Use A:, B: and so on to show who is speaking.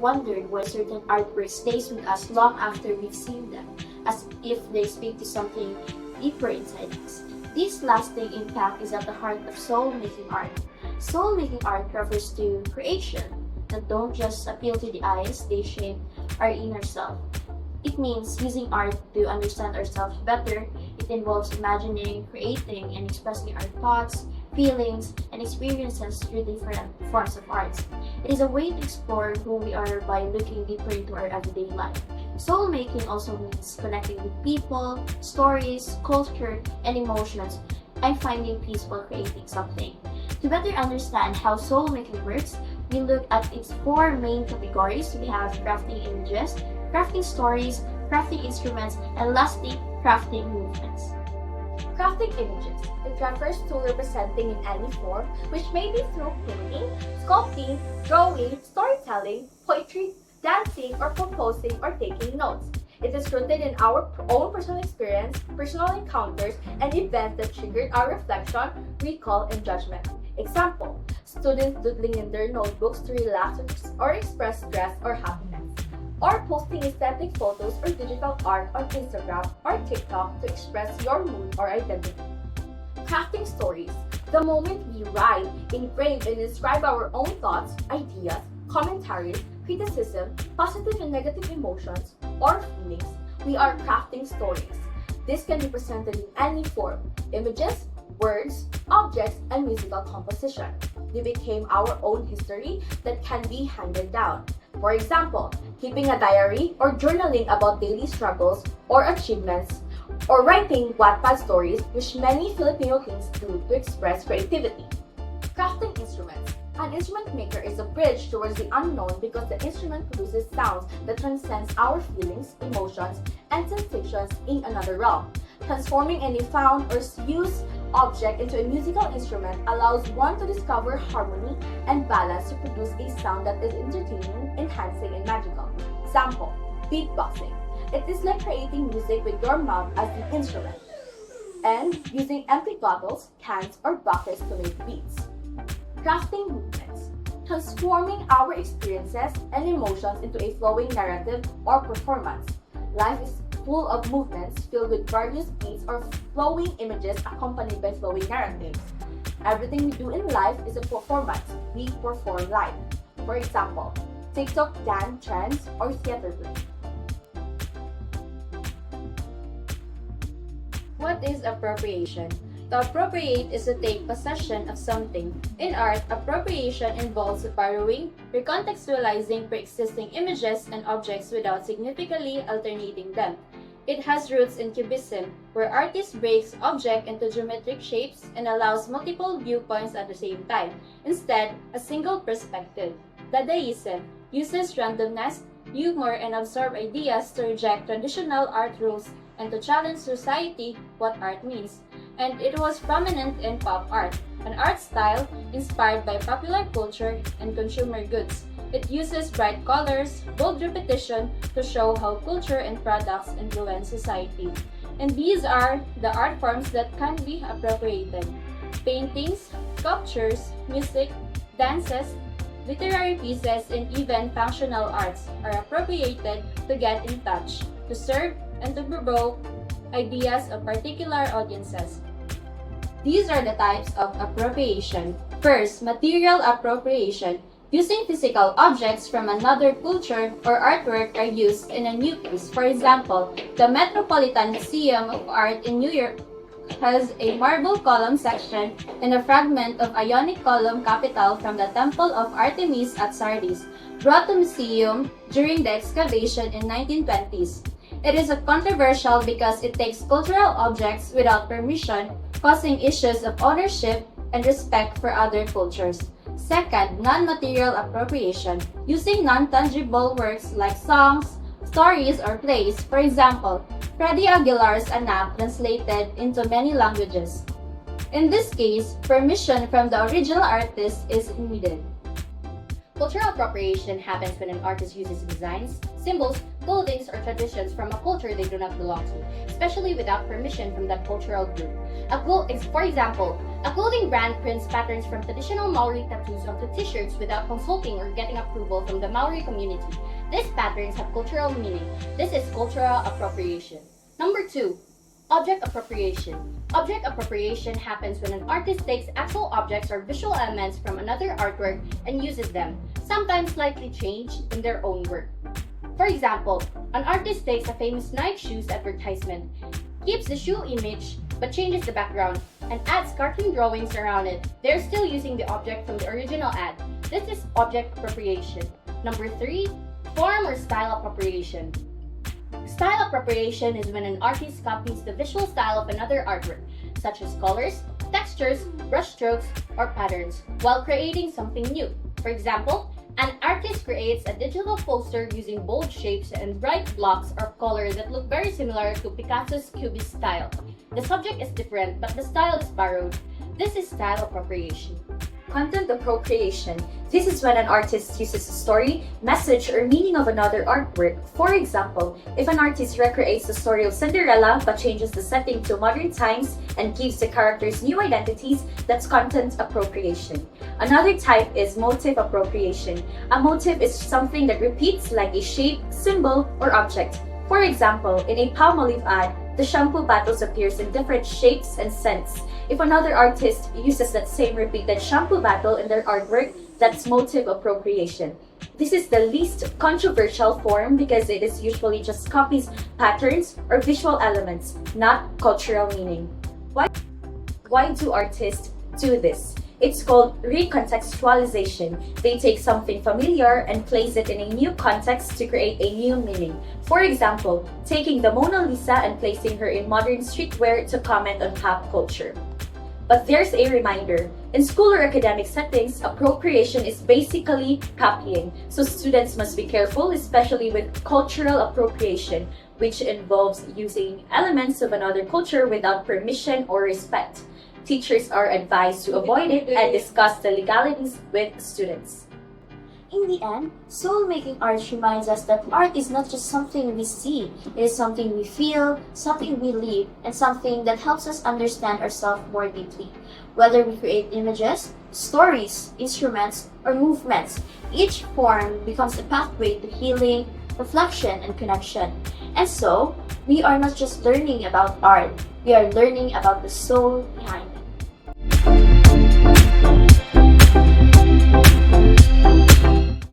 A: wondered why certain artworks stays with us long after we've seen them, as if they speak to something deeper inside us. This lasting impact is at the heart of soul-making art. Soul-making art refers to creation that don't just appeal to the eyes, they shape our inner self. It means using art to understand ourselves better. It involves imagining, creating, and expressing our thoughts, feelings, and experiences through different forms of art. It is a way to explore who we are by looking deeper into our everyday life. Soul making also means connecting with people, stories, culture, and emotions, and finding peace while creating something. To better understand how soul making works, we look at its four main categories. We have crafting images, crafting stories, crafting instruments, and lastly, crafting movements.
B: Crafting images. It refers to representing in any form, which may be through painting, sculpting, drawing, storytelling, poetry, dancing, or composing or taking notes. It is rooted in our own personal experience, personal encounters, and events that triggered our reflection, recall, and judgment. Example, students doodling in their notebooks to relax or express stress or happiness. Or posting aesthetic photos or digital art on Instagram or TikTok to express your mood or identity. Crafting stories. The moment we write, engrave, and inscribe our own thoughts, ideas, commentaries, criticism, positive and negative emotions, or feelings, we are crafting stories. This can be presented in any form: images, words, objects, and musical composition. They became our own history that can be handed down. For example, keeping a diary or journaling about daily struggles or achievements, or writing Wattpad stories, which many Filipino teens do to express creativity. Crafting instruments. An instrument maker is a bridge towards the unknown because the instrument produces sounds that transcends our feelings, emotions, and sensations in another realm. Transforming any found or used object into a musical instrument allows one to discover harmony and balance to produce a sound that is entertaining, enhancing, and magical. Example, beatboxing. It is like creating music with your mouth as the instrument, and using empty bottles, cans, or buckets to make beats. Crafting movements. Transforming our experiences and emotions into a flowing narrative or performance. Life is full of movements filled with various beats or flowing images accompanied by flowing narratives. Everything we do in life is a performance. We perform life. For example, TikTok dance trends or theater play.
C: What is appropriation? To appropriate is to take possession of something. In art, appropriation involves borrowing, recontextualizing pre-existing images and objects without significantly alternating them. It has roots in Cubism, where artists breaks object into geometric shapes and allows multiple viewpoints at the same time, instead a single perspective. Dadaism uses randomness, humor, and absurd ideas to reject traditional art rules and to challenge society what art means. And it was prominent in pop art, an art style inspired by popular culture and consumer goods. It uses bright colors, bold repetition to show how culture and products influence society. And these are the art forms that can be appropriated. Paintings, sculptures, music, dances, literary pieces, and even functional arts are appropriated to get in touch, to serve, and to provoke ideas of particular audiences. These are the types of appropriation. First, material appropriation. Using physical objects from another culture or artwork are used in a new place. For example, the Metropolitan Museum of Art in New York has a marble column section and a fragment of Ionic column capital from the Temple of Artemis at Sardis, brought to museum during the excavation in 1920s. It is controversial because it takes cultural objects without permission, causing issues of ownership and respect for other cultures. Second, non-material appropriation, using non-tangible works like songs, stories, or plays. For example, Freddie Aguilar's Anak translated into many languages. In this case, permission from the original artist is needed. Cultural appropriation happens when an artist uses designs, symbols, clothing, or traditions from a culture they do not belong to, especially without permission from that cultural group. For example, a clothing brand prints patterns from traditional Maori tattoos onto t-shirts without consulting or getting approval from the Maori community. These patterns have cultural meaning. This is cultural appropriation. Number 2. Object appropriation. Object appropriation happens when an artist takes actual objects or visual elements from another artwork and uses them, sometimes slightly changed, in their own work. For example, an artist takes a famous Nike shoes advertisement, keeps the shoe image but changes the background, and adds cartoon drawings around it. They're still using the object from the original ad. This is object appropriation. Number 3. Form or style appropriation. Style appropriation is when an artist copies the visual style of another artwork, such as colors, textures, brushstrokes, or patterns, while creating something new. For example, an artist creates a digital poster using bold shapes and bright blocks of color that look very similar to Picasso's Cubist style. The subject is different, but the style is borrowed. This is style appropriation.
D: Content appropriation. This is when an artist uses a story, message, or meaning of another artwork. For example, if an artist recreates the story of Cinderella but changes the setting to modern times and gives the characters new identities, that's content appropriation. Another type is motive appropriation. A motive is something that repeats, like a shape, symbol, or object. For example, in a Palmolive ad, the shampoo bottles appears in different shapes and scents. If another artist uses that same repeated shampoo bottle in their artwork, that's motive appropriation. This is the least controversial form because it is usually just copies patterns or visual elements, not cultural meaning. Why do artists do this? It's called recontextualization. They take something familiar and place it in a new context to create a new meaning. For example, taking the Mona Lisa and placing her in modern streetwear to comment on pop culture. But there's a reminder. In school or academic settings, appropriation is basically copying. So students must be careful, especially with cultural appropriation, which involves using elements of another culture without permission or respect. Teachers are advised to avoid it and discuss the legalities with students.
A: In the end, soul-making art reminds us that art is not just something we see, it is something we feel, something we live, and something that helps us understand ourselves more deeply. Whether we create images, stories, instruments, or movements, each form becomes a pathway to healing, reflection, and connection. And so, we are not just learning about art, we are learning about the soul behind